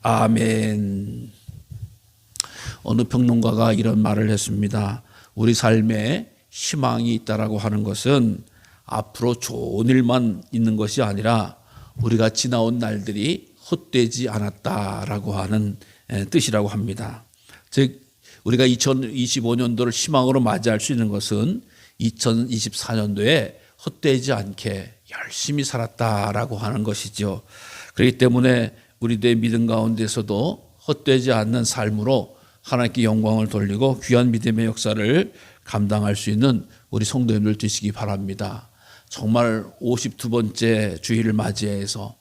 아멘. 어느 평론가가 이런 말을 했습니다. 우리 삶에 희망이 있다라고 하는 것은 앞으로 좋은 일만 있는 것이 아니라 우리가 지나온 날들이 헛되지 않았다라고 하는 뜻이라고 합니다. 즉 우리가 2025년도를 희망으로 맞이할 수 있는 것은 2024년도에 헛되지 않게 열심히 살았다라고 하는 것이죠. 그렇기 때문에 우리들의 믿음 가운데서도 헛되지 않는 삶으로 하나님께 영광을 돌리고 귀한 믿음의 역사를 감당할 수 있는 우리 성도님들 되시기 바랍니다. 정말 52번째 주일을 맞이해서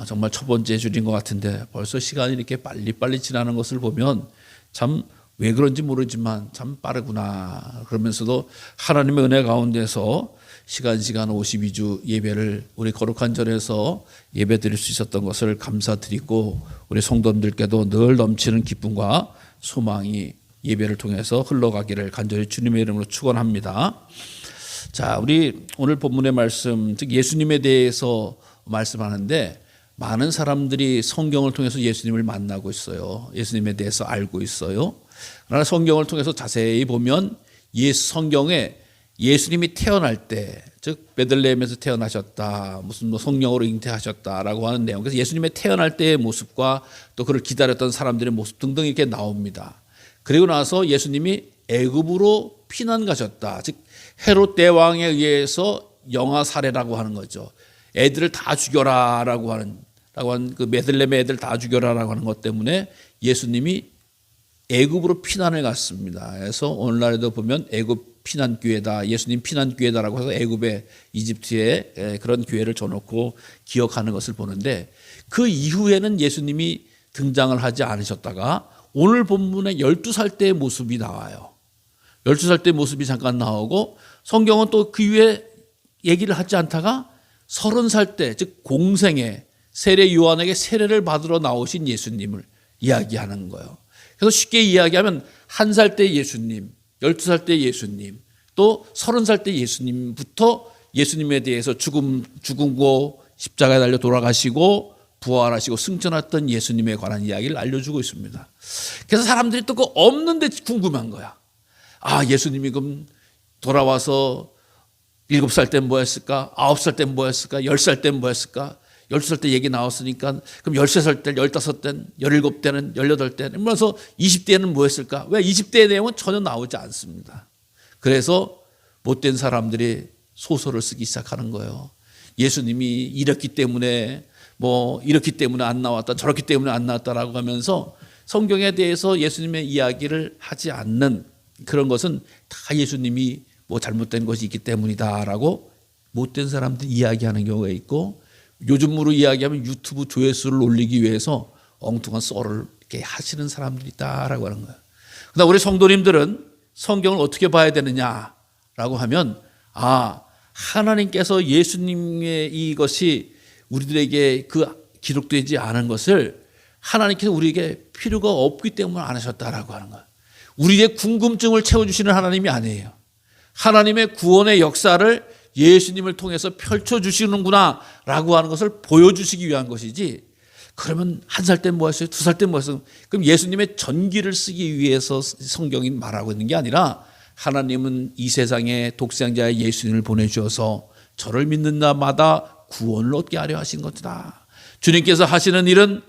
정말 첫 번째 주일인 것 같은데 벌써 시간이 이렇게 빨리빨리 지나는 것을 보면 참 왜 그런지 모르지만 참 빠르구나. 그러면서도 하나님의 은혜 가운데서 시간 52주 예배를 우리 거룩한 절에서 예배 드릴 수 있었던 것을 감사드리고 우리 성도님들께도 늘 넘치는 기쁨과 소망이 예배를 통해서 흘러가기를 간절히 주님의 이름으로 축원합니다. 자, 우리 오늘 본문의 말씀, 즉 예수님에 대해서 말씀하는데 많은 사람들이 성경을 통해서 예수님을 만나고 있어요. 예수님에 대해서 알고 있어요. 그러나 성경을 통해서 자세히 보면 성경에 예수님이 태어날 때, 즉 베들레헴에서 태어나셨다, 무슨 성령으로 잉태하셨다라고 하는 내용, 그래서 예수님의 태어날 때의 모습과 또 그를 기다렸던 사람들의 모습 등등 이렇게 나옵니다. 그리고 나서 예수님이 애굽으로 피난 가셨다, 즉 헤롯 대왕에 의해서 영아 살해라고 하는 거죠. 애들을 다 죽여라라고 하는 그 베들레헴의 애들 다 죽여라라고 하는 것 때문에 예수님이 애굽으로 피난을 갔습니다. 그래서 오늘날에도 보면 애굽 피난교회다, 예수님 피난교회다라고 해서 애굽에 이집트에 그런 교회를 줘놓고 기억하는 것을 보는데 그 이후에는 예수님이 등장을 하지 않으셨다가 오늘 본문에 12살 때의 모습이 나와요. 12살 때의 모습이 잠깐 나오고 성경은 또 그 이후에 얘기를 하지 않다가 30살 때, 즉 공생애 세례 요한에게 세례를 받으러 나오신 예수님을 이야기하는 거예요. 그래서 쉽게 이야기하면 1살 때 예수님, 12살 때 예수님, 또 30살 때 예수님부터 예수님에 대해서 죽음고 십자가에 달려 돌아가시고 부활하시고 승천했던 예수님에 관한 이야기를 알려주고 있습니다. 그래서 사람들이 또 그 없는데 궁금한 거야. 예수님이 그럼 돌아와서 7살 땐 뭐 했을까? 9살 땐 뭐 했을까? 10살 땐 뭐 했을까? 12살 때 얘기 나왔으니까 그럼 13살 때, 15때는, 17때는, 18때는, 그래서 20대는 뭐 했을까? 왜 20대의 내용은 전혀 나오지 않습니다. 그래서 못된 사람들이 소설을 쓰기 시작하는 거예요. 예수님이 이렇기 때문에 이렇기 때문에 안 나왔다, 저렇기 때문에 안 나왔다라고 하면서 성경에 대해서 예수님의 이야기를 하지 않는 그런 것은 다 예수님이 잘못된 것이 있기 때문이다라고 못된 사람들이 이야기하는 경우가 있고, 요즘으로 이야기하면 유튜브 조회수를 올리기 위해서 엉뚱한 썰을 이렇게 하시는 사람들이 있다라고 하는 거예요. 그러나 우리 성도님들은 성경을 어떻게 봐야 되느냐라고 하면 하나님께서 예수님의 이것이 우리들에게 기록되지 않은 것을 하나님께서 우리에게 필요가 없기 때문에 안 하셨다라고 하는 거예요. 우리의 궁금증을 채워주시는 하나님이 아니에요. 하나님의 구원의 역사를 예수님을 통해서 펼쳐주시는구나 라고 하는 것을 보여주시기 위한 것이지, 그러면 1살 때 뭐 했어요? 2살 때 뭐 했어요? 그럼 예수님의 전기를 쓰기 위해서 성경이 말하고 있는 게 아니라 하나님은 이 세상에 독생자의 예수님을 보내주셔서 저를 믿는 자마다 구원을 얻게 하려 하신 것이다. 주님께서 하시는 일은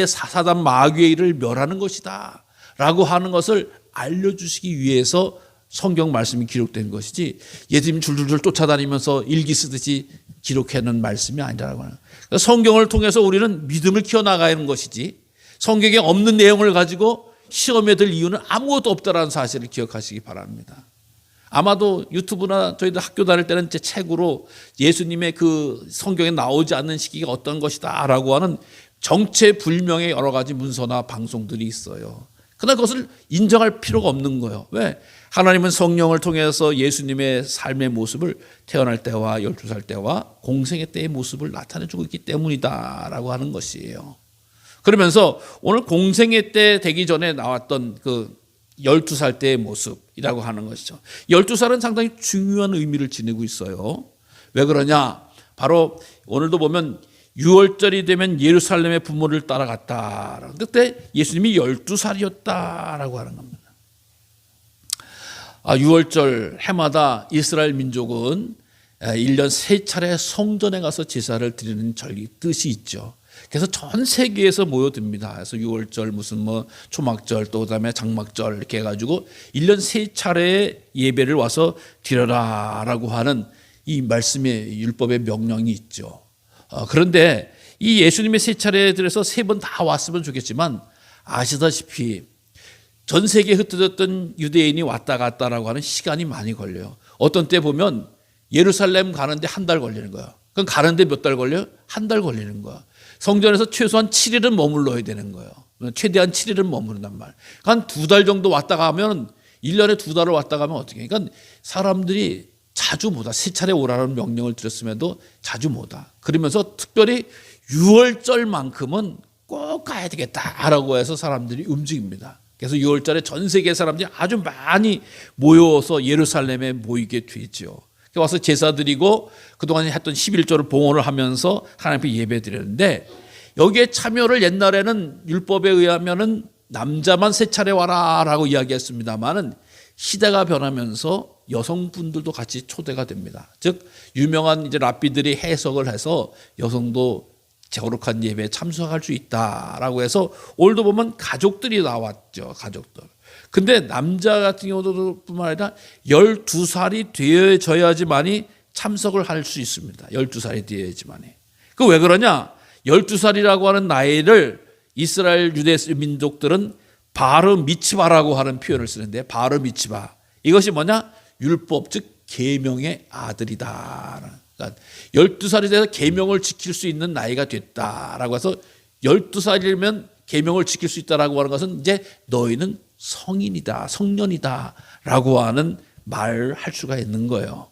사단 마귀의 일을 멸하는 것이다 라고 하는 것을 알려주시기 위해서 성경 말씀이 기록된 것이지, 예수님 줄줄줄 쫓아다니면서 일기 쓰듯이 기록해놓은 말씀이 아니라고 하는 거예요. 성경을 통해서 우리는 믿음을 키워나가는 것이지, 성경에 없는 내용을 가지고 시험에 들 이유는 아무것도 없다라는 사실을 기억하시기 바랍니다. 아마도 유튜브나 저희들 학교 다닐 때는 제 책으로 예수님의 그 성경에 나오지 않는 시기가 어떤 것이다 라고 하는 정체불명의 여러 가지 문서나 방송들이 있어요. 그러나 그것을 인정할 필요가 없는 거예요. 왜? 하나님은 성령을 통해서 예수님의 삶의 모습을 태어날 때와 12살 때와 공생애 때의 모습을 나타내주고 있기 때문이다라고 하는 것이에요. 그러면서 오늘 공생애 때 되기 전에 나왔던 그 12살 때의 모습이라고 하는 것이죠. 12살은 상당히 중요한 의미를 지니고 있어요. 왜 그러냐? 바로 오늘도 보면 6월절이 되면 예루살렘의 부모를 따라갔다. 그때 예수님이 12살이었다라고 하는 겁니다. 6월절 해마다 이스라엘 민족은 1년 3차례 성전에 가서 제사를 드리는 뜻이 있죠. 그래서 전 세계에서 모여듭니다. 그래서 6월절 무슨 초막절 또 그다음에 장막절 이렇게 해가지고 1년 3차례 예배를 와서 드려라라고 하는 이 말씀의 율법의 명령이 있죠. 그런데 이 예수님의 3차례 들여서 3번 다 왔으면 좋겠지만 아시다시피 전 세계에 흩어졌던 유대인이 왔다 갔다라고 하는 시간이 많이 걸려요. 어떤 때 보면 예루살렘 가는데 한 달 걸리는 거야. 그럼 가는데 몇 달 걸려요? 한 달 걸리는 거야. 성전에서 최소한 7일은 머물러야 되는 거예요. 최대한 7일은 머무른단 말. 한 2달 정도 왔다 가면 1년에 2달을 왔다 가면 어떻게 해? 그러니까 사람들이 자주 못 와. 3차례 오라는 명령을 드렸음에도 자주 못 와. 그러면서 특별히 6월절만큼은 꼭 가야 되겠다라고 해서 사람들이 움직입니다. 그래서 6월절에 전 세계 사람들이 아주 많이 모여서 예루살렘에 모이게 되죠. 와서 제사 드리고 그동안 했던 11조를 봉헌을 하면서 하나님 앞에 예배 드렸는데, 여기에 참여를 옛날에는 율법에 의하면은 남자만 3차례 와라라고 이야기했습니다만은 시대가 변하면서 여성분들도 같이 초대가 됩니다. 즉 유명한 이제 랍비들이 해석을 해서 여성도 거룩한 예배에 참석할 수 있다라고 해서 오늘도 보면 가족들이 나왔죠. 가족들. 근데 남자 같은 경우도 뿐만 아니라 12살이 되어져야지만이 참석을 할 수 있습니다. 12살이 되어야지만이. 그 왜 그러냐? 12살이라고 하는 나이를 이스라엘 유대 민족들은 바르 미츠바라고 하는 표현을 쓰는데, 바르 미츠바. 이것이 뭐냐? 율법, 즉 계명의 아들이다. 그러니까 12살이 돼서 계명을 지킬 수 있는 나이가 됐다라고 해서 12살이면 계명을 지킬 수 있다라고 하는 것은 이제 너희는 성인이다, 성년이다라고 하는 말을 할 수가 있는 거예요.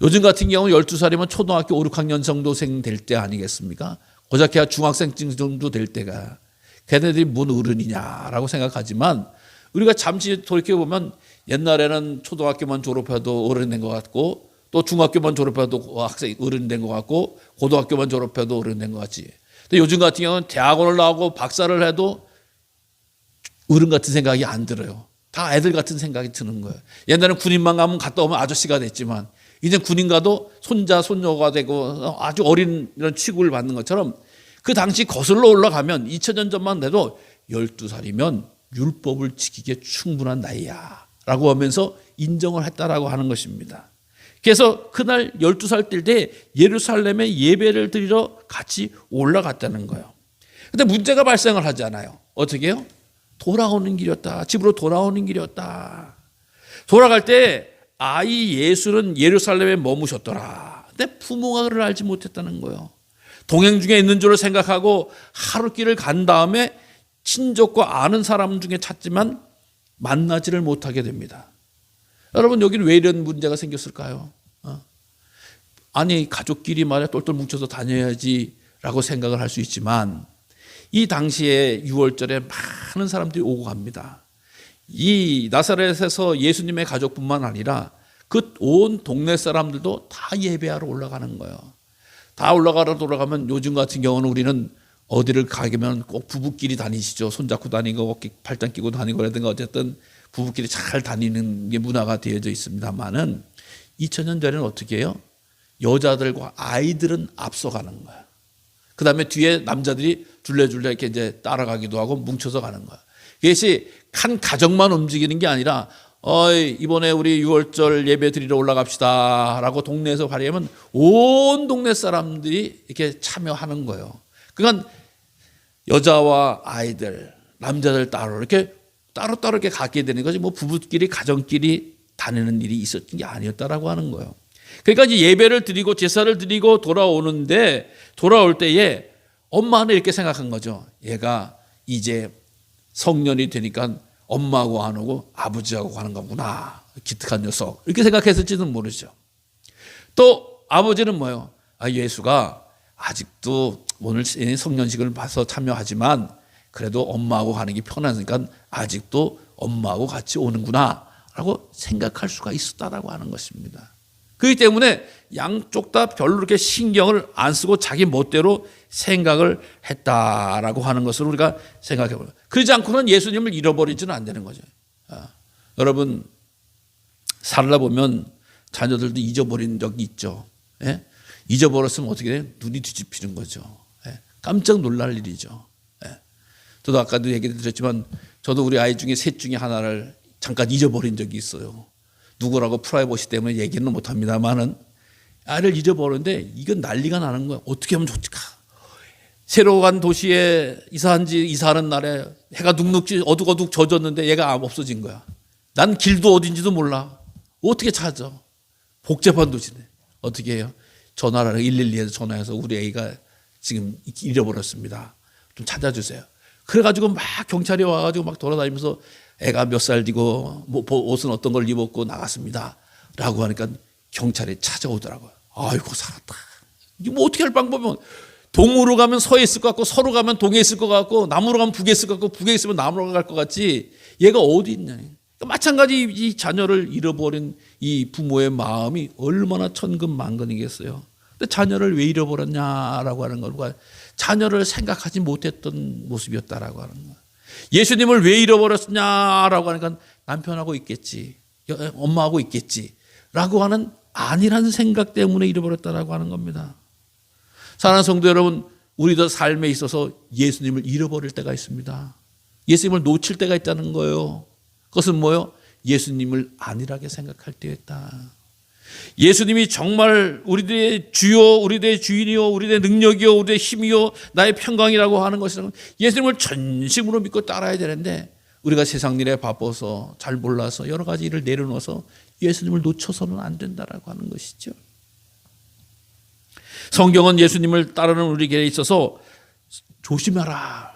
요즘 같은 경우는 12살이면 초등학교 5, 6학년 정도생 될 때 아니겠습니까? 고작해야 중학생 정도 될 때가. 걔네들이 뭔 어른이냐라고 생각하지만 우리가 잠시 돌이켜보면 옛날에는 초등학교만 졸업해도 어른 된 것 같고, 또 중학교만 졸업해도 학생 어른 된 것 같고, 고등학교만 졸업해도 어른 된 것 같지. 근데 요즘 같은 경우는 대학원을 나오고 박사를 해도 어른 같은 생각이 안 들어요. 다 애들 같은 생각이 드는 거예요. 옛날에는 군인만 가면 갔다 오면 아저씨가 됐지만 이제 군인 가도 손자 손녀가 되고 아주 어린 이런 취급을 받는 것처럼, 그 당시 거슬러 올라가면 2000년 전만 돼도 12살이면 율법을 지키기에 충분한 나이야 라고 하면서 인정을 했다라고 하는 것입니다. 그래서 그날 12살 될 때 예루살렘에 예배를 드리러 같이 올라갔다는 거예요. 근데 문제가 발생을 하잖아요. 어떻게 해요? 돌아오는 길이었다. 집으로 돌아오는 길이었다. 돌아갈 때 아이 예수는 예루살렘에 머무셨더라. 근데 부모가 그를 알지 못했다는 거예요. 동행 중에 있는 줄을 생각하고 하루 길을 간 다음에 친족과 아는 사람 중에 찾지만 만나지를 못하게 됩니다. 여러분, 여기는 왜 이런 문제가 생겼을까요? 아니, 가족끼리 말이야 똘똘 뭉쳐서 다녀야지 라고 생각을 할 수 있지만, 이 당시에 6월절에 많은 사람들이 오고 갑니다. 이 나사렛에서 예수님의 가족뿐만 아니라 그 온 동네 사람들도 다 예배하러 올라가는 거예요. 다 올라가러 돌아가면 요즘 같은 경우는 우리는 어디를 가면 꼭 부부끼리 다니시죠. 손잡고 다니고 어깨 팔짱 끼고 다니고라든가 어쨌든 부부끼리 잘 다니는 게 문화가 되어져 있습니다만은 2000년 전에는 어떻게 해요? 여자들과 아이들은 앞서가는 거야. 그 다음에 뒤에 남자들이 줄레줄레 이렇게 이제 따라가기도 하고 뭉쳐서 가는 거야. 그것이 한 가정만 움직이는 게 아니라 이번에 우리 6월절 예배 드리러 올라갑시다 라고 동네에서 발휘하면 온 동네 사람들이 이렇게 참여하는 거예요. 그러니까 여자와 아이들, 남자들 따로 이렇게 따로따로 이렇게 가게 되는 거지, 뭐 부부끼리 가정끼리 다니는 일이 있었던 게 아니었다라고 하는 거예요. 그러니까 이제 예배를 드리고 제사를 드리고 돌아오는데, 돌아올 때에 엄마는 이렇게 생각한 거죠. 얘가 이제 성년이 되니까 엄마하고 안 오고 아버지하고 가는 거구나, 기특한 녀석, 이렇게 생각했을지는 모르죠. 또 아버지는 뭐예요? 예수가 아직도 오늘 성년식을 봐서 참여하지만 그래도 엄마하고 가는 게 편하니까 아직도 엄마하고 같이 오는구나 라고 생각할 수가 있었다라고 하는 것입니다. 그렇기 때문에 양쪽 다 별로 그렇게 신경을 안 쓰고 자기 멋대로 생각을 했다라고 하는 것을 우리가 생각해 보면, 그러지 않고는 예수님을 잃어버리지는 안 되는 거죠. 여러분, 살다 보면 자녀들도 잊어버린 적이 있죠. 예? 잊어버렸으면 어떻게 돼요? 눈이 뒤집히는 거죠. 예? 깜짝 놀랄 일이죠. 예? 저도 아까도 얘기 드렸지만 저도 우리 아이 중에 셋 중에 하나를 잠깐 잊어버린 적이 있어요. 누구라고 프라이버시 때문에 얘기는 못합니다만은 아이를 잊어버렸는데 이건 난리가 나는 거야. 어떻게 하면 좋을까? 새로 간 도시에 이사하는 날에 해가 눅눅지 어둑어둑 젖었는데 얘가 없어진 거야. 난 길도 어딘지도 몰라. 어떻게 찾아? 복잡한 도시네. 어떻게 해요? 전화를 112에서 전화해서 우리 애가 지금 잃어버렸습니다. 좀 찾아주세요. 그래가지고 막 경찰이 와가지고 막 돌아다니면서 애가 몇 살 되고 옷은 어떤 걸 입었고 나갔습니다 라고 하니까 경찰이 찾아오더라고요. 아이고 살았다. 이게 뭐 어떻게 할 방법이면, 동으로 가면 서에 있을 것 같고 서로 가면 동에 있을 것 같고 나무로 가면 북에 있을 것 같고 북에 있으면 나무로 갈 것 같지 얘가 어디 있냐. 그러니까 마찬가지 이 자녀를 잃어버린 이 부모의 마음이 얼마나 천근만근이겠어요. 근데 자녀를 왜 잃어버렸냐라고 하는 걸, 자녀를 생각하지 못했던 모습이었다라고 하는 거예요. 예수님을 왜 잃어버렸냐라고 하니까 남편하고 있겠지, 엄마하고 있겠지 라고 하는 아니란 생각 때문에 잃어버렸다라고 하는 겁니다. 사랑하는 성도 여러분, 우리도 삶에 있어서 예수님을 잃어버릴 때가 있습니다. 예수님을 놓칠 때가 있다는 거예요. 그것은 뭐예요? 예수님을 안일하게 생각할 때였다. 예수님이 정말 우리들의 주요, 우리들의 주인이요, 우리들의 능력이요, 우리들의 힘이요, 나의 평강이라고 하는 것이라면 예수님을 전심으로 믿고 따라야 되는데, 우리가 세상 일에 바빠서 잘 몰라서 여러 가지 일을 내려놓아서 예수님을 놓쳐서는 안 된다라고 하는 것이죠. 성경은 예수님을 따르는 우리에게 있어서 조심하라,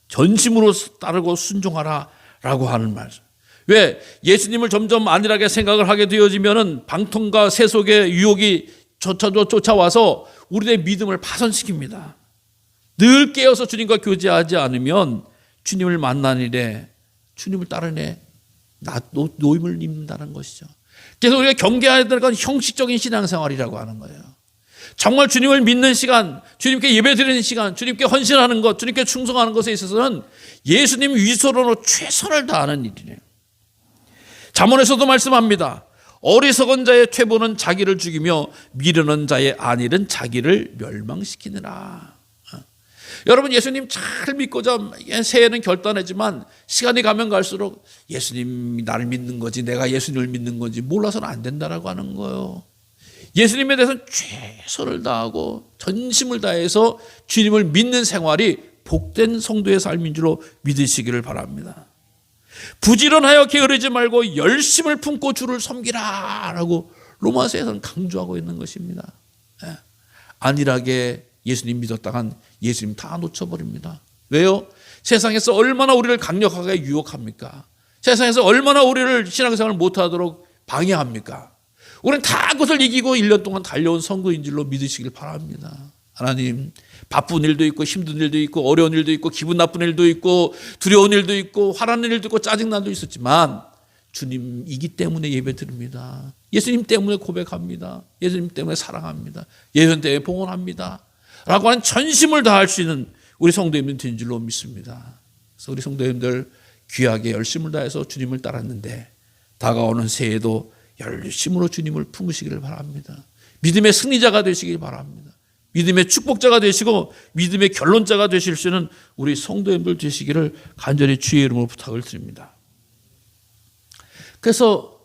전심으로 따르고 순종하라 라고 하는 말씀. 왜? 예수님을 점점 안일하게 생각을 하게 되어지면은 방통과 세속의 유혹이 쫓아와서 우리의 믿음을 파손시킵니다. 늘 깨어서 주님과 교제하지 않으면 주님을 만난 일에, 주님을 따르는 애 노임을 입는다는 것이죠. 그래서 우리가 경계해야 될 건 형식적인 신앙생활이라고 하는 거예요. 정말 주님을 믿는 시간, 주님께 예배드리는 시간, 주님께 헌신하는 것, 주님께 충성하는 것에 있어서는 예수님 위소로 최선을 다하는 일이에요. 잠언에서도 말씀합니다. 어리석은 자의 퇴보는 자기를 죽이며 미르는 자의 안일은 자기를 멸망시키느라. 여러분, 예수님 잘 믿고자 새해는 결단했지만 시간이 가면 갈수록 예수님이 나를 믿는 거지 내가 예수님을 믿는 건지 몰라서는 안 된다라고 하는 거예요. 예수님에 대해서는 최선을 다하고 전심을 다해서 주님을 믿는 생활이 복된 성도의 삶인 줄로 믿으시기를 바랍니다. 부지런하여 게으르지 말고 열심을 품고 주를 섬기라라고 로마서에서는 강조하고 있는 것입니다. 안일하게 예수님 믿었다간 예수님 다 놓쳐버립니다. 왜요? 세상에서 얼마나 우리를 강력하게 유혹합니까? 세상에서 얼마나 우리를 신앙생활을 못하도록 방해합니까? 우리는 다 그것을 이기고 1년 동안 달려온 성도인 줄로 믿으시길 바랍니다. 하나님, 바쁜 일도 있고 힘든 일도 있고 어려운 일도 있고 기분 나쁜 일도 있고 두려운 일도 있고 화나는 일도 있고 짜증나는 일도 있었지만 주님이기 때문에 예배드립니다. 예수님 때문에 고백합니다. 예수님 때문에 사랑합니다. 예수님 때문에 봉헌합니다 라고 하는 전심을 다할 수 있는 우리 성도님들 된 줄로 믿습니다. 그래서 우리 성도님들 귀하게 열심을 다해서 주님을 따랐는데 다가오는 새해도 열심으로 주님을 품으시기를 바랍니다. 믿음의 승리자가 되시길 바랍니다. 믿음의 축복자가 되시고 믿음의 결론자가 되실 수 있는 우리 성도님들 되시기를 간절히 주의 이름으로 부탁을 드립니다. 그래서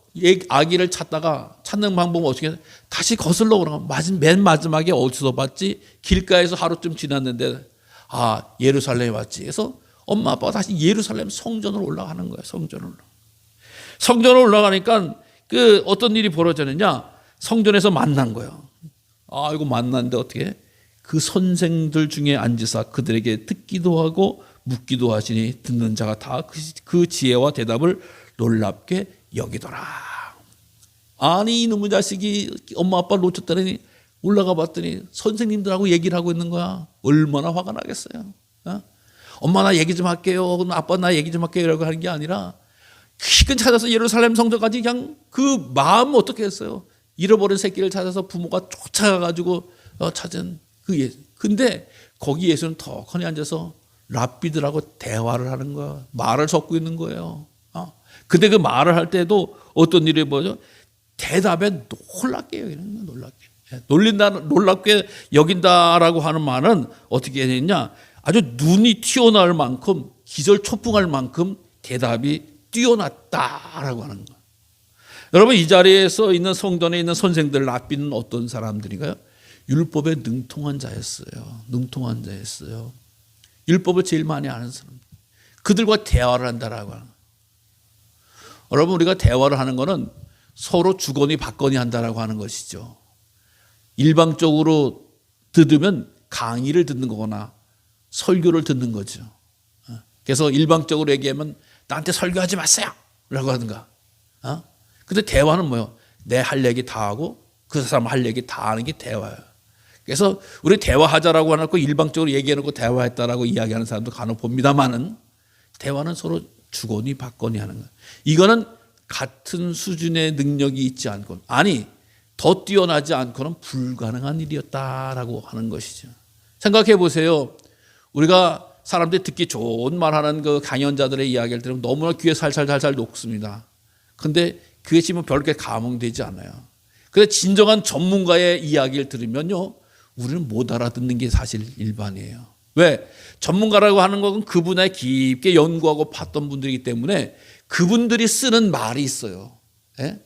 아기를 찾는 방법은 어떻게 해요? 다시 거슬러 오라고. 맨 마지막에 어디서 봤지? 길가에서 하루쯤 지났는데 예루살렘에 왔지. 그래서 엄마 아빠가 다시 예루살렘 성전으로 올라가는 거예요. 성전으로 올라가니까 어떤 일이 벌어졌느냐? 성전에서 만난 거예요. 이거 만났는데 어떻게? 그 선생들 중에 앉으사 그들에게 듣기도 하고 묻기도 하시니 듣는 자가 다 그 지혜와 대답을 놀랍게 여기더라. 아니, 이놈의 자식이 엄마 아빠를 놓쳤다니 올라가 봤더니 선생님들하고 얘기를 하고 있는 거야. 얼마나 화가 나겠어요. 엄마 나 얘기 좀 할게요. 아빠 나 얘기 좀 할게요. 라고 하는 게 아니라 기근 찾아서 예루살렘 성전까지 그냥 그 마음 어떻게 했어요? 잃어버린 새끼를 찾아서 부모가 쫓아가가지고 찾은 그 예수. 근데 거기 예수는 턱하니 앉아서 랍비들하고 대화를 하는 거야. 말을 섞고 있는 거예요. 근데 그 말을 할 때도 어떤 일이 뭐죠? 대답에 놀랍게 여기는 거야. 놀랍게. 놀랍게 여긴다라고 하는 말은 어떻게 되냐? 아주 눈이 튀어나올 만큼 기절초풍할 만큼 대답이 뛰어났다라고 하는 거예요. 여러분, 이 자리에서 있는 성전에 있는 선생들 랍비는 어떤 사람들인가요? 율법에 능통한 자였어요. 능통한 자였어요. 율법을 제일 많이 아는 사람. 그들과 대화를 한다라고 하는 거예요. 여러분, 우리가 대화를 하는 거는 서로 주거니 받거니 한다라고 하는 것이죠. 일방적으로 들으면 강의를 듣는 거거나 설교를 듣는 거죠. 그래서 일방적으로 얘기하면 나한테 설교하지 마세요 라고 하든가. 근데 대화는 뭐예요? 내 할 얘기 다 하고 그 사람 할 얘기 다 하는 게 대화예요. 그래서 우리 대화하자라고 해놓고 일방적으로 얘기해놓고 대화했다라고 이야기하는 사람도 간혹 봅니다만은 대화는 서로 주거니 받거니 하는 거예요. 이거는 같은 수준의 능력이 있지 않고, 아니 더 뛰어나지 않고는 불가능한 일이었다라고 하는 것이죠. 생각해 보세요. 우리가 사람들이 듣기 좋은 말하는 그 강연자들의 이야기를 들으면 너무나 귀에 살살살살 녹습니다. 근데 그게 지금 별게 감흥되지 않아요. 그런데 진정한 전문가의 이야기를 들으면요, 우리는 못 알아듣는 게 사실 일반이에요. 왜? 전문가라고 하는 것은 그 분야에 깊게 연구하고 봤던 분들이기 때문에 그분들이 쓰는 말이 있어요. 예?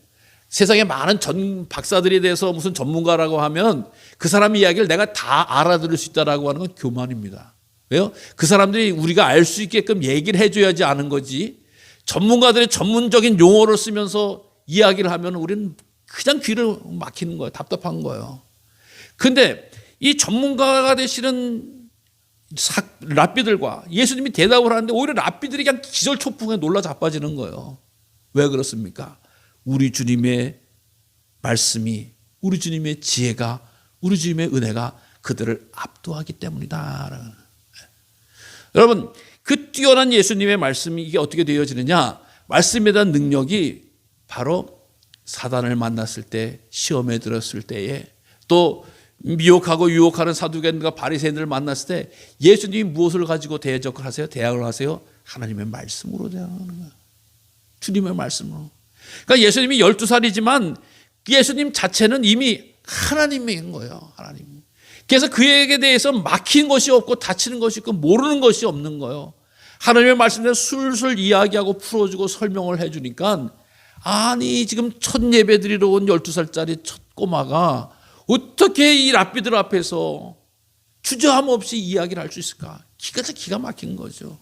세상에 많은 전 박사들에 대해서 무슨 전문가라고 하면 그 사람 이야기를 내가 다 알아들을 수 있다라고 하는 건 교만입니다. 왜요? 그 사람들이 우리가 알 수 있게끔 얘기를 해줘야지 아는 거지. 전문가들이 전문적인 용어를 쓰면서 이야기를 하면 우리는 그냥 귀를 막히는 거예요. 답답한 거예요. 근데 이 전문가가 되시는 랍비들과 예수님이 대답을 하는데 오히려 랍비들이 그냥 기절초풍에 놀라 자빠지는 거예요. 왜 그렇습니까? 우리 주님의 말씀이, 우리 주님의 지혜가, 우리 주님의 은혜가 그들을 압도하기 때문이다. 여러분, 그 뛰어난 예수님의 말씀이 이게 어떻게 되어지느냐? 말씀에 대한 능력이 바로 사단을 만났을 때, 시험에 들었을 때에, 또 미혹하고 유혹하는 사두개인과 바리새인들을 만났을 때 예수님이 무엇을 가지고 대적을 하세요? 대항을 하세요? 하나님의 말씀으로 대항하는 거예요. 주님의 말씀으로. 그러니까 예수님이 12살이지만 예수님 자체는 이미 하나님인 거예요. 하나님. 그래서 그에게 대해서 막힌 것이 없고 다치는 것이 있고 모르는 것이 없는 거예요. 하나님의 말씀을 술술 이야기하고 풀어주고 설명을 해주니까, 아니 지금 첫 예배 드리러 온 12살짜리 첫 꼬마가 어떻게 이 랍비들 앞에서 주저함 없이 이야기를 할 수 있을까? 기가 막힌 거죠.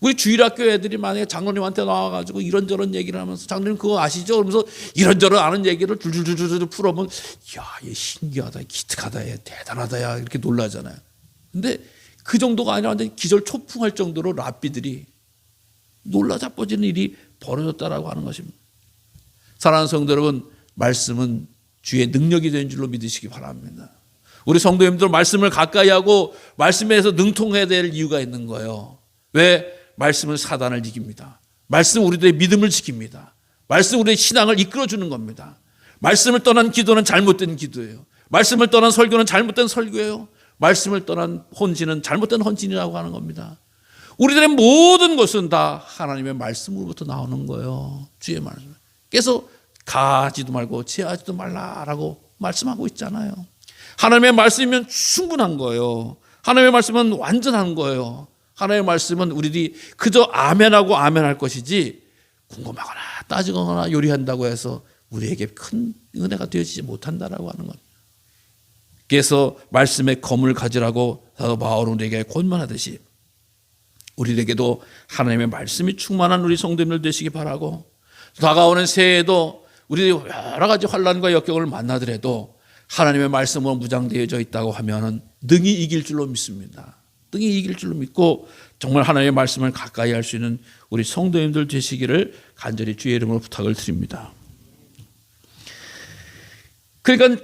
우리 주일학교 애들이 만약에 장로님한테 나와가지고 이런저런 얘기를 하면서, 장로님 그거 아시죠? 그러면서 이런저런 아는 얘기를 줄줄줄줄 풀어보면, 야, 얘 신기하다, 기특하다, 얘 대단하다, 야, 이렇게 놀라잖아요. 근데 그 정도가 아니라 완전히 기절초풍할 정도로 랍비들이 놀라 자빠지는 일이 벌어졌다라고 하는 것입니다. 사랑하는 성도 여러분, 말씀은 주의 능력이 된 줄로 믿으시기 바랍니다. 우리 성도님들 말씀을 가까이 하고 말씀에서 능통해야 될 이유가 있는 거예요. 왜? 말씀은 사단을 이깁니다. 말씀은 우리들의 믿음을 지킵니다. 말씀은 우리의 신앙을 이끌어주는 겁니다. 말씀을 떠난 기도는 잘못된 기도예요. 말씀을 떠난 설교는 잘못된 설교예요. 말씀을 떠난 헌신은 잘못된 헌신이라고 하는 겁니다. 우리들의 모든 것은 다 하나님의 말씀으로부터 나오는 거예요. 주의 말씀. 그래서 가지도 말고 제하지도 말라라고 말씀하고 있잖아요. 하나님의 말씀이면 충분한 거예요. 하나님의 말씀은 완전한 거예요. 하나님의 말씀은 우리들이 그저 아멘하고 아멘할 것이지 궁금하거나 따지거나 요리한다고 해서 우리에게 큰 은혜가 되어지지 못한다라고 하는 것. 그래서 말씀의 검을 가지라고 사도 바울은 우리에게 권면하듯이 우리에게도 하나님의 말씀이 충만한 우리 성도님들 되시기 바라고, 다가오는 새해에도 우리 여러 가지 환난과 역경을 만나더라도 하나님의 말씀으로 무장되어져 있다고 하면은 능히 이길 줄로 믿습니다. 능히 이길 줄로 믿고 정말 하나님의 말씀을 가까이 할 수 있는 우리 성도님들 되시기를 간절히 주의 이름으로 부탁을 드립니다. 그러니까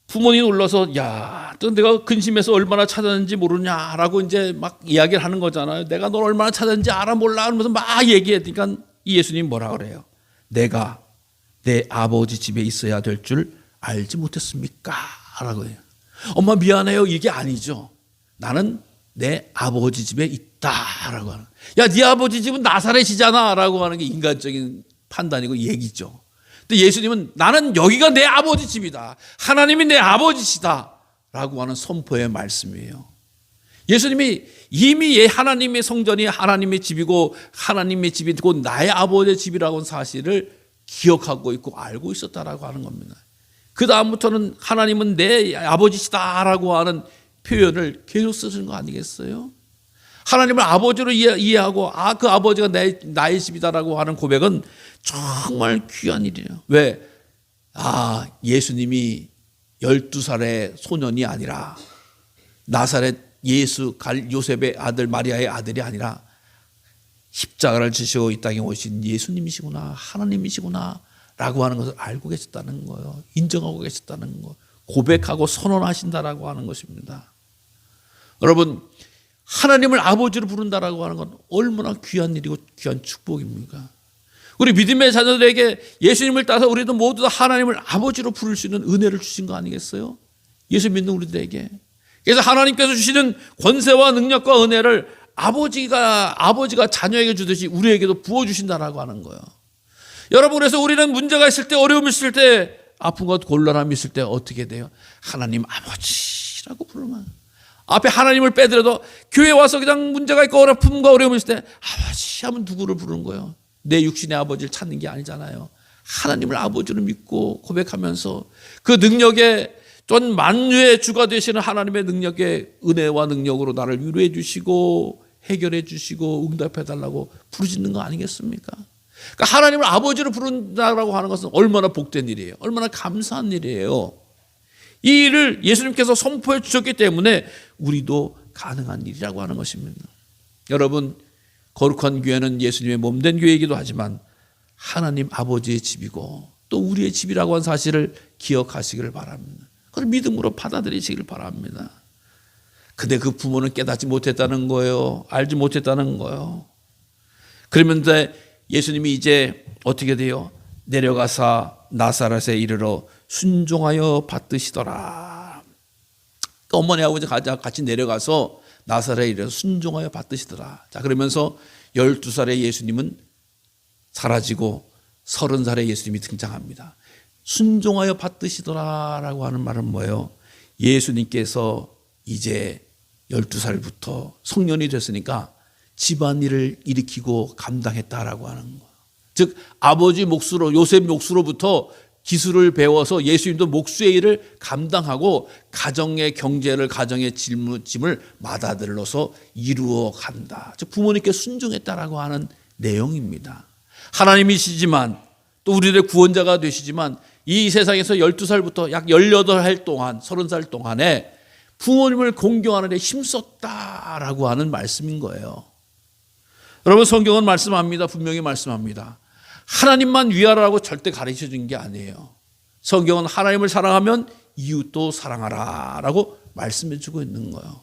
부모님이 놀라서, 야, 또 내가 근심해서 얼마나 찾았는지 모르냐라고 이제 막 이야기를 하는 거잖아요. 내가 널 얼마나 찾았는지 알아 몰라 하면서 막 얘기하니까 이 예수님이 뭐라 그래요? 내가 내 아버지 집에 있어야 될 줄 알지 못했습니까? 라고 해요. 엄마 미안해요. 이게 아니죠. 나는 내 아버지 집에 있다라고 하는. 야, 네 아버지 집은 나사렛이잖아 라고 하는 게 인간적인 판단이고 얘기죠. 근데 예수님은 나는 여기가 내 아버지 집이다. 하나님이 내 아버지시다 라고 하는 선포의 말씀이에요. 예수님이 이미 하나님의 성전이 하나님의 집이고 하나님의 집이 곧 나의 아버지의 집이라고 하는 사실을 기억하고 있고 알고 있었다라고 하는 겁니다. 그 다음부터는 하나님은 내 아버지시다라고 하는 표현을 계속 쓰시는 거 아니겠어요? 하나님을 아버지로 이해하고 그 아버지가 나의 집이다라고 하는 고백은 정말 귀한 일이에요. 왜? 예수님이 12살의 소년이 아니라 나사렛 요셉의 아들 마리아의 아들이 아니라 십자가를 지시고 이 땅에 오신 예수님이시구나, 하나님이시구나 라고 하는 것을 알고 계셨다는 거예요. 인정하고 계셨다는 거, 고백하고 선언하신다라고 하는 것입니다. 여러분, 하나님을 아버지로 부른다라고 하는 건 얼마나 귀한 일이고 귀한 축복입니까? 우리 믿음의 자녀들에게 예수님을 따서 우리도 모두 다 하나님을 아버지로 부를 수 있는 은혜를 주신 거 아니겠어요? 예수 믿는 우리들에게. 그래서 하나님께서 주시는 권세와 능력과 은혜를 아버지가 자녀에게 주듯이 우리에게도 부어주신다라고 하는 거예요. 여러분, 그래서 우리는 문제가 있을 때, 어려움이 있을 때, 아픔과 곤란함이 있을 때 어떻게 돼요? 하나님 아버지라고 부르면, 앞에 하나님을 빼더라도 교회 와서 그냥 문제가 있고 아픔과 어려움이 있을 때 아버지 하면 누구를 부르는 거예요? 내 육신의 아버지를 찾는 게 아니잖아요. 하나님을 아버지로 믿고 고백하면서 그 능력에 전 만유의 주가 되시는 하나님의 능력의 은혜와 능력으로 나를 위로해 주시고 해결해 주시고 응답해 달라고 부르짖는 거 아니겠습니까? 그러니까 하나님을 아버지로 부른다라고 하는 것은 얼마나 복된 일이에요. 얼마나 감사한 일이에요. 이 일을 예수님께서 선포해 주셨기 때문에 우리도 가능한 일이라고 하는 것입니다. 여러분, 거룩한 교회는 예수님의 몸된 교회이기도 하지만 하나님 아버지의 집이고 또 우리의 집이라고 하는 사실을 기억하시기를 바랍니다. 그걸 믿음으로 받아들이시길 바랍니다. 근데 그 부모는 깨닫지 못했다는 거예요. 알지 못했다는 거예요. 그러면 예수님이 이제 어떻게 돼요? 내려가사 나사렛에 이르러 순종하여 받드시더라. 그러니까 어머니하고 이제 같이 내려가서 나사렛에 이르러 순종하여 받드시더라. 자, 그러면서 12살의 예수님은 사라지고 30살의 예수님이 등장합니다. 순종하여 받드시더라라고 하는 말은 뭐예요? 예수님께서 이제 12살부터 성년이 됐으니까 집안일을 일으키고 감당했다라고 하는 거예요. 즉 아버지 몫으로 요셉 몫으로부터 기술을 배워서 예수님도 목수의 일을 감당하고 가정의 경제를 가정의 짐을 맏아들로서 이루어 간다. 즉 부모님께 순종했다라고 하는 내용입니다. 하나님이시지만 또 우리들의 구원자가 되시지만 이 세상에서 12살부터 약 18살 동안 30살 동안에 부모님을 공경하는 데 힘썼다라고 하는 말씀인 거예요. 여러분, 성경은 말씀합니다. 분명히 말씀합니다. 하나님만 위하라고 절대 가르쳐 준 게 아니에요. 성경은 하나님을 사랑하면 이웃도 사랑하라 라고 말씀해 주고 있는 거예요.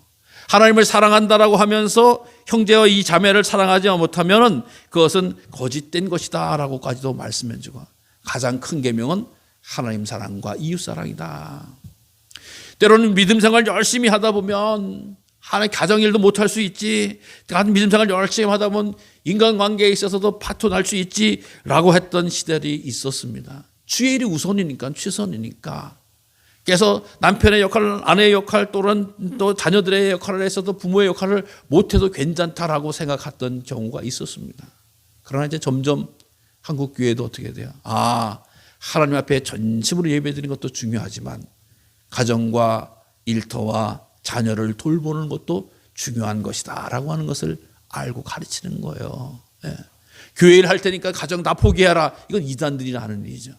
하나님을 사랑한다라고 하면서 형제와 이 자매를 사랑하지 못하면 그것은 거짓된 것이다 라고까지도 말씀해 주고, 가장 큰 계명은 하나님 사랑과 이웃 사랑이다. 때로는 믿음 생활 열심히 하다 보면 하나님 가정일도 못할 수 있지, 믿음 생활 열심히 하다 보면 인간관계에 있어서도 파토날 수 있지 라고 했던 시절이 있었습니다. 주의 일이 우선이니까, 최선이니까. 그래서 남편의 역할, 아내의 역할, 또는 또 자녀들의 역할을 해서도 부모의 역할을 못해도 괜찮다라고 생각했던 경우가 있었습니다. 그러나 이제 점점 한국 교회도 어떻게 돼요? 하나님 앞에 전심으로 예배드리는 것도 중요하지만 가정과 일터와 자녀를 돌보는 것도 중요한 것이다 라고 하는 것을 알고 가르치는 거예요. 예. 교회 일 할 테니까 가정 다 포기해라. 이건 이단들이 하는 일이죠.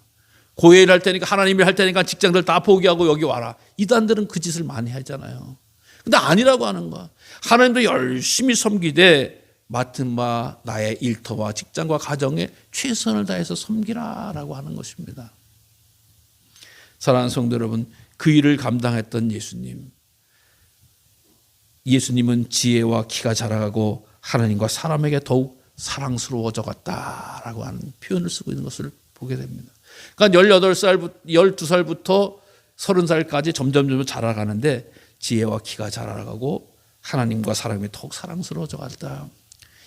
교회 일 할 테니까, 하나님 일 할 테니까 직장들 다 포기하고 여기 와라. 이단들은 그 짓을 많이 하잖아요. 근데 아니라고 하는 거야. 하나님도 열심히 섬기되 맡은 바 나의 일터와 직장과 가정에 최선을 다해서 섬기라라고 하는 것입니다. 사랑하는 성도 여러분, 그 일을 감당했던 예수님은 지혜와 키가 자라가고 하나님과 사람에게 더욱 사랑스러워져 갔다라고 하는 표현을 쓰고 있는 것을 보게 됩니다. 그러니까 18살, 12살부터 30살까지 점점 자라가는데 지혜와 키가 자라가고 하나님과 사람이 더욱 사랑스러워져 갔다.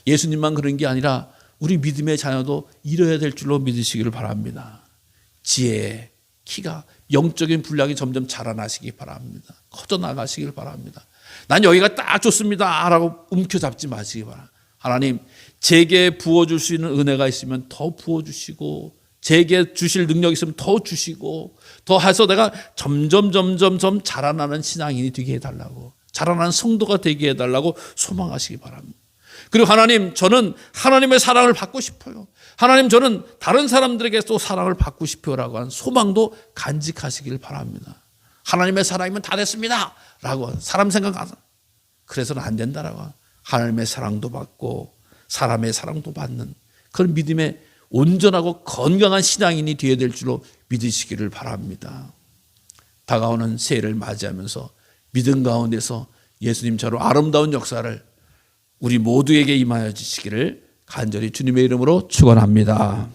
예수님만 그런 게 아니라 우리 믿음의 자녀도 이뤄야 될 줄로 믿으시기를 바랍니다. 지혜의 키가, 영적인 분량이 점점 자라나시기 바랍니다. 커져나가시길 바랍니다. 난 여기가 딱 좋습니다 라고 움켜잡지 마시기 바랍니다. 하나님, 제게 부어줄 수 있는 은혜가 있으면 더 부어주시고, 제게 주실 능력이 있으면 더 주시고, 더 해서 내가 점점 자라나는 신앙인이 되게 해달라고, 자라나는 성도가 되게 해달라고 소망하시기 바랍니다. 그리고 하나님, 저는 하나님의 사랑을 받고 싶어요. 하나님, 저는 다른 사람들에게 또 사랑을 받고 싶어요 라고 하는 소망도 간직하시길 바랍니다. 하나님의 사랑이면 다 됐습니다 라고 사람 생각하서 그래서는 안 된다라고, 하나님의 사랑도 받고 사람의 사랑도 받는 그런 믿음의 온전하고 건강한 신앙인이 되어야 될 줄로 믿으시기를 바랍니다. 다가오는 새해를 맞이하면서 믿음 가운데서 예수님처럼 아름다운 역사를 우리 모두에게 임하여 주시기를 간절히 주님의 이름으로 축원합니다.